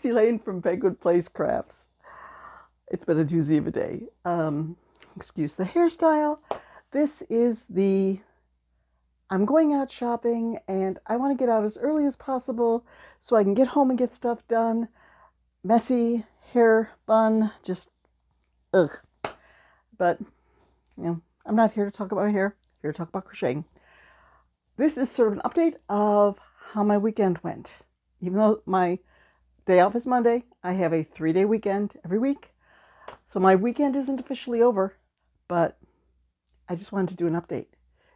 Elaine from Penguin Place Crafts. It's been a doozy of a day. Excuse the hairstyle. This is I'm going out shopping and I want to get out as early as possible so I can get home and get stuff done. Messy, hair bun, just ugh. But, I'm not here to talk about hair. I'm here to talk about crocheting. This is sort of an update of how my weekend went. Even though my day off is Monday, I have a 3-day weekend every week. So my weekend isn't officially over, but I just wanted to do an update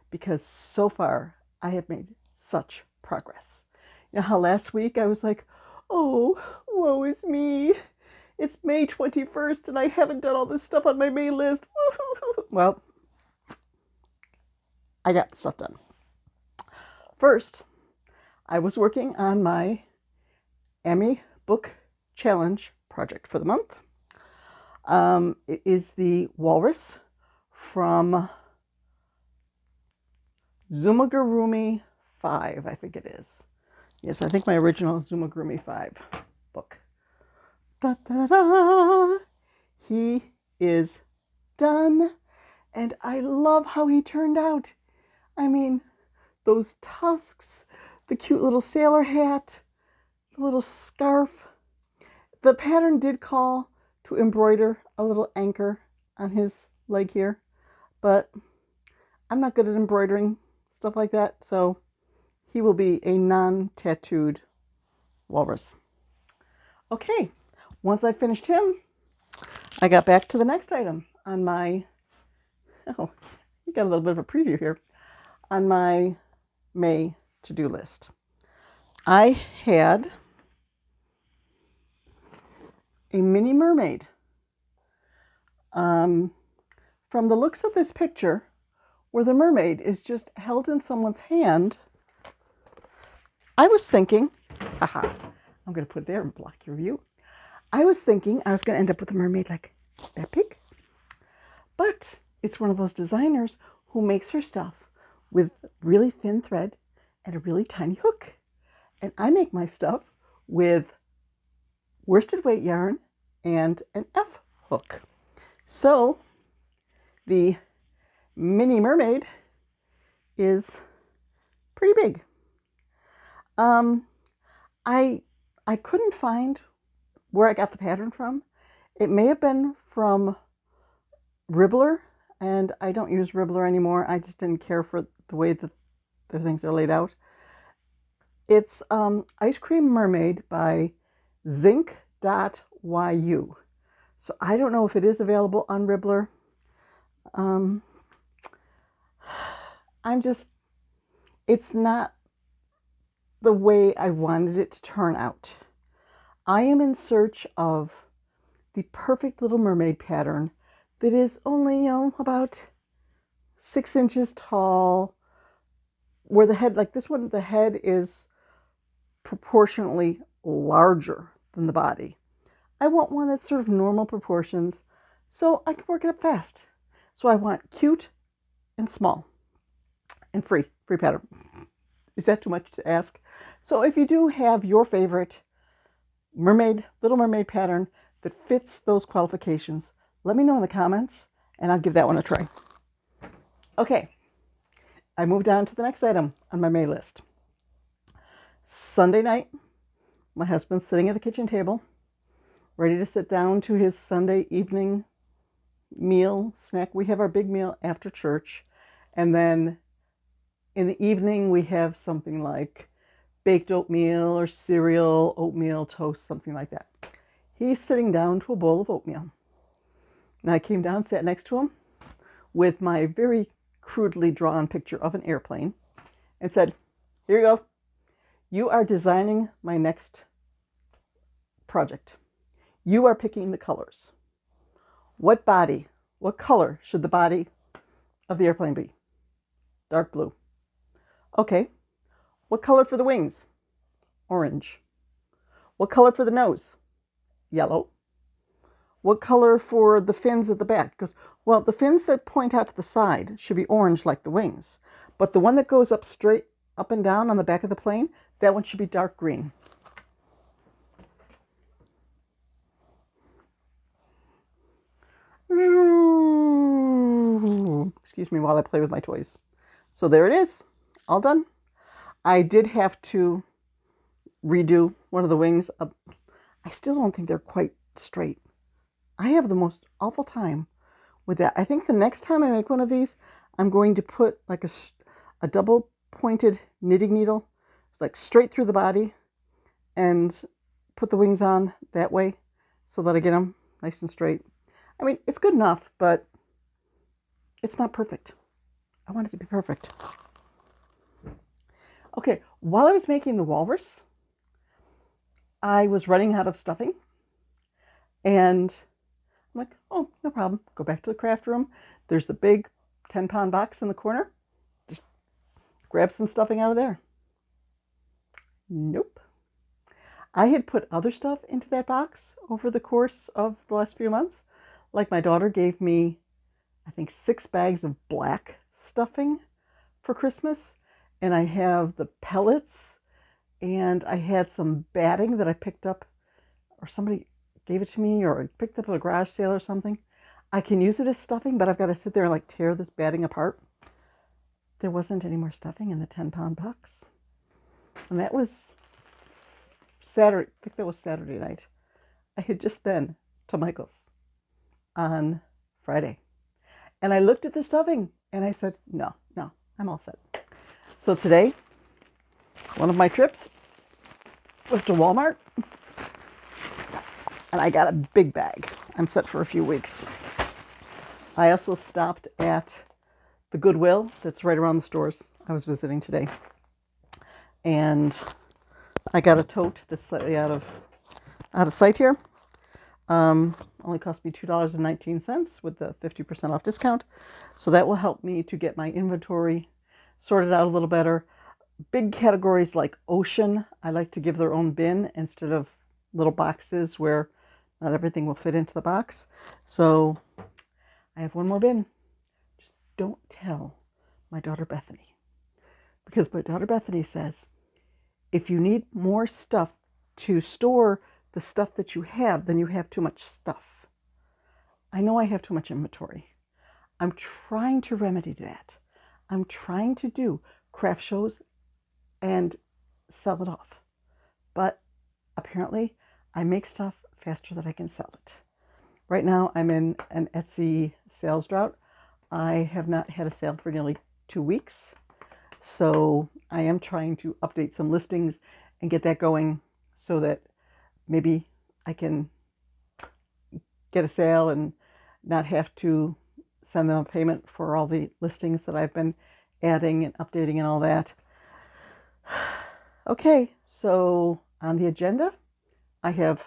because so far I have made such progress. You know how last week I was like, oh, woe is me. It's May 21st and I haven't done all this stuff on my May list. Well, I got stuff done. First, I was working on my Emmy Book Challenge project for the month. It is the walrus from Zoomigurumi 5, I think it is. Yes, I think my original Zoomigurumi 5 book. Da, da, da. He is done, and I love how he turned out. I mean, those tusks, the cute little sailor hat, the little scarf. The pattern did call to embroider a little anchor on his leg here, but I'm not good at embroidering stuff like that, so he will be a non-tattooed walrus. Okay, once I finished him, I got back to the next item on my, you got a little bit of a preview here, on my May to-do list. I had a mini mermaid. From the looks of this picture, where the mermaid is just held in someone's hand, I was thinking, I'm going to put it there and block your view. I was thinking I was going to end up with a mermaid like that pig. But it's one of those designers who makes her stuff with really thin thread and a really tiny hook. And I make my stuff with worsted weight yarn and an F hook. So the mini mermaid is pretty big. I couldn't find where I got the pattern from. It may have been from Ribbler, and I don't use Ribbler anymore. I just didn't care for the way that the things are laid out. It's Ice Cream Mermaid by zinc.yu. So I don't know if it is available on Ribbler. It's not the way I wanted it to turn out. I am in search of the perfect little mermaid pattern that is only, about 6 inches tall, where the head, like this one, the head is proportionately larger than the body. I want one that's sort of normal proportions so I can work it up fast. So I want cute and small and free pattern. Is that too much to ask? So if you do have your favorite Little Mermaid pattern that fits those qualifications, let me know in the comments and I'll give that one a try. Okay, I moved on to the next item on my May list. Sunday night, my husband's sitting at the kitchen table, ready to sit down to his Sunday evening meal, snack. We have our big meal after church, and then in the evening we have something like baked oatmeal or cereal, oatmeal, toast, something like that. He's sitting down to a bowl of oatmeal. And I came down, sat next to him with my very crudely drawn picture of an airplane and said, here you go. You are designing my next project. You are picking the colors. What color should the body of the airplane be? Dark blue. Okay. What color for the wings? Orange. What color for the nose? Yellow. What color for the fins at the back? Because, well, the fins that point out to the side should be orange like the wings. But the one that goes up straight up and down on the back of the plane, that one should be dark green. Excuse me while I play with my toys. So there it is, all done. I did have to redo one of the wings. I still don't think they're quite straight. I have the most awful time with that. I think the next time I make one of these, I'm going to put like a double pointed knitting needle, like straight through the body, and put the wings on that way so that I get them nice and straight. I mean, it's good enough, but it's not perfect. I want it to be perfect. Okay, while I was making the walrus, I was running out of stuffing, and I'm like, oh, no problem. Go back to the craft room. There's the big 10-pound box in the corner. Just grab some stuffing out of there. Nope. I had put other stuff into that box over the course of the last few months. Like my daughter gave me, I think, 6 bags of black stuffing for Christmas. And I have the pellets, and I had some batting that I picked up, or somebody gave it to me, or I picked up at a garage sale or something. I can use it as stuffing, but I've got to sit there and like tear this batting apart. There wasn't any more stuffing in the 10-pound box. And that was Saturday. I think that was Saturday night. I had just been to Michael's on Friday. And I looked at the stuffing and I said, no, I'm all set. So today, one of my trips was to Walmart, and I got a big bag. I'm set for a few weeks. I also stopped at the Goodwill that's right around the stores I was visiting today. And I got a tote that's slightly out of sight here. Only cost me $2.19 with the 50% off discount. So that will help me to get my inventory sorted out a little better. Big categories like ocean, I like to give their own bin instead of little boxes where not everything will fit into the box. So I have one more bin. Just don't tell my daughter Bethany. Because my daughter Bethany says, if you need more stuff to store the stuff that you have, then you have too much stuff. I know I have too much inventory. I'm trying to remedy that. I'm trying to do craft shows and sell it off. But apparently I make stuff faster than I can sell it. Right now I'm in an Etsy sales drought. I have not had a sale for nearly 2 weeks. So I am trying to update some listings and get that going so that maybe I can get a sale and not have to send them a payment for all the listings that I've been adding and updating and all that. Okay, so on the agenda, I have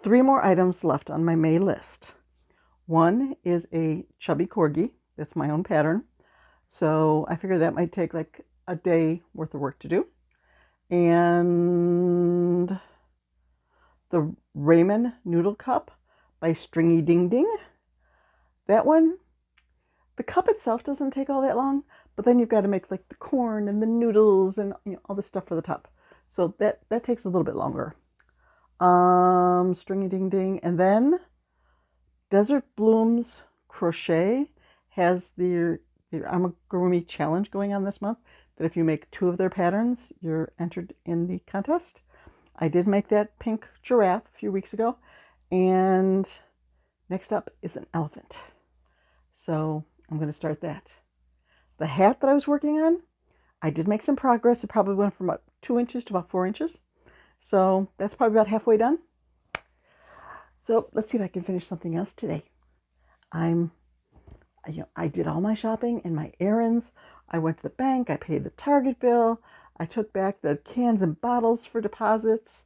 3 more items left on my May list. One is a chubby corgi. That's my own pattern. So I figure that might take like a day worth of work to do. And the ramen noodle cup by Stringy Ding Ding. That one, the cup itself doesn't take all that long, but then you've got to make like the corn and the noodles and all the stuff for the top. So that takes a little bit longer. Stringy Ding Ding. And then Desert Blooms Crochet has the Zoomigurumi challenge going on this month, that if you make 2 of their patterns, you're entered in the contest. I did make that pink giraffe a few weeks ago, and next up is an elephant. So I'm going to start that. The hat that I was working on, I did make some progress. It probably went from about 2 inches to about 4 inches. So that's probably about halfway done. So let's see if I can finish something else today. I did all my shopping and my errands. I went to the bank. I paid the Target bill. I took back the cans and bottles for deposits.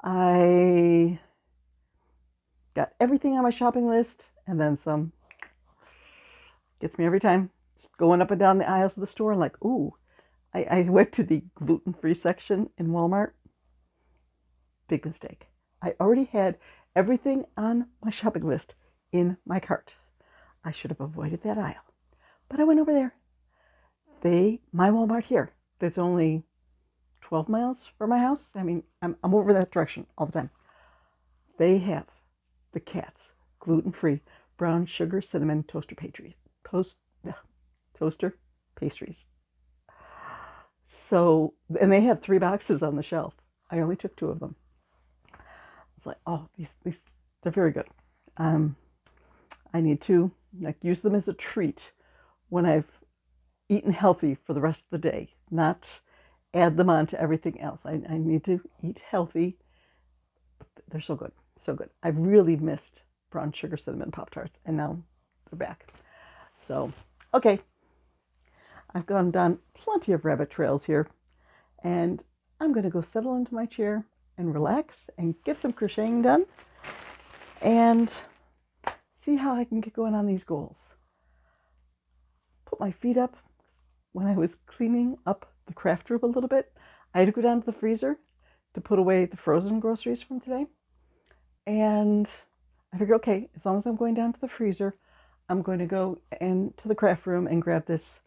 I got everything on my shopping list and then some. Gets me every time. Just going up and down the aisles of the store and like, ooh, I went to the gluten-free section in Walmart. Big mistake. I already had everything on my shopping list in my cart. I should have avoided that aisle. But I went over there. My Walmart here, that's only 12 miles from my house. I mean, I'm over that direction all the time. They have the Cat's gluten-free brown sugar cinnamon toaster pastries. So, and they had 3 boxes on the shelf. I only took 2 of them. It's like, oh, these they're very good. I need to use them as a treat when I've eaten healthy for the rest of the day, not add them on to everything else. I need to eat healthy. They're so good, so good. I've really missed brown sugar cinnamon Pop-Tarts, and now they're back. So, okay. I've gone down plenty of rabbit trails here, and I'm going to go settle into my chair and relax and get some crocheting done and see how I can get going on these goals. Put my feet up. When I was cleaning up the craft room a little bit, I had to go down to the freezer to put away the frozen groceries from today. And I figured, okay, as long as I'm going down to the freezer, I'm going to go into the craft room and grab this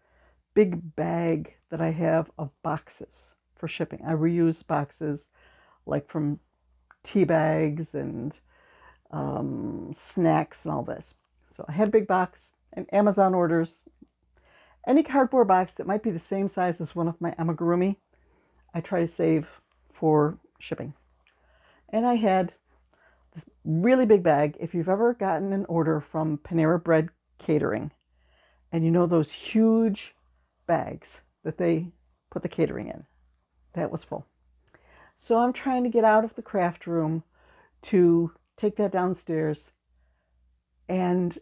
big bag that I have of boxes for shipping. I reuse boxes like from tea bags and snacks and all this. So I had a big box and Amazon orders. Any cardboard box that might be the same size as one of my amigurumi, I try to save for shipping. And I had this really big bag. If you've ever gotten an order from Panera Bread Catering, and you know those huge bags that they put the catering in, that was full. So I'm trying to get out of the craft room to take that downstairs, and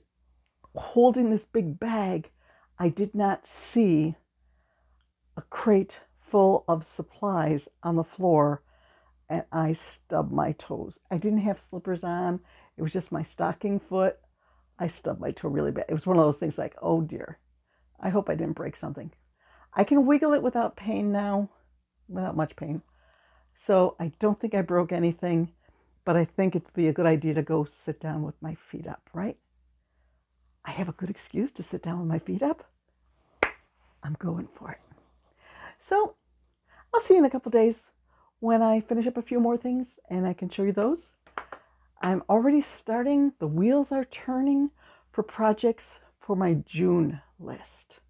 holding this big bag, I did not see a crate full of supplies on the floor, and I stubbed my toes. I didn't have slippers on. It was just my stocking foot. I stubbed my toe really bad. It was one of those things like, oh dear, I hope I didn't break something. I can wiggle it without pain now, without much pain. So I don't think I broke anything, but I think it'd be a good idea to go sit down with my feet up, right? I have a good excuse to sit down with my feet up. I'm going for it. So I'll see you in a couple days when I finish up a few more things and I can show you those. I'm already starting, the wheels are turning for projects for my June list.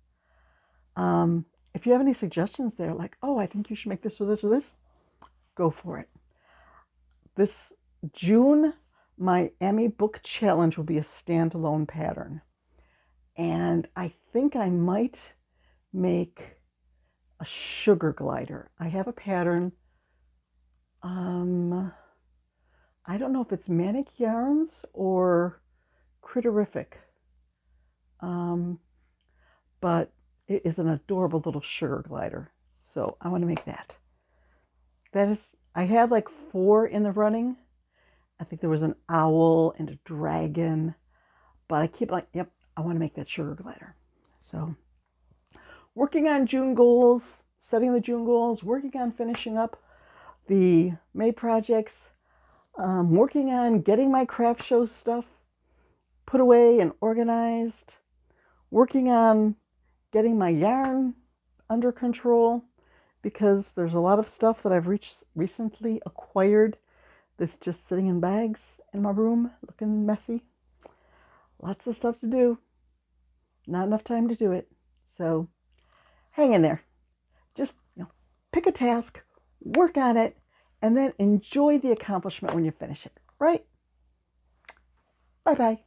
If you have any suggestions there, like, oh, I think you should make this or this or this, go for it. This June, my Emmy Book Challenge will be a standalone pattern. And I think I might make a sugar glider. I have a pattern. I don't know if it's Manic Yarns or Critterific. But it is an adorable little sugar glider. So I want to make that. I had like 4 in the running. I think there was an owl and a dragon. But I keep like, yep, I want to make that sugar glider. So working on June goals, setting the June goals, working on finishing up the May projects, working on getting my craft show stuff put away and organized, working on getting my yarn under control, because there's a lot of stuff that I've recently acquired that's just sitting in bags in my room looking messy. Lots of stuff to do. Not enough time to do it. So hang in there. Just pick a task, work on it, and then enjoy the accomplishment when you finish it, right? Bye-bye.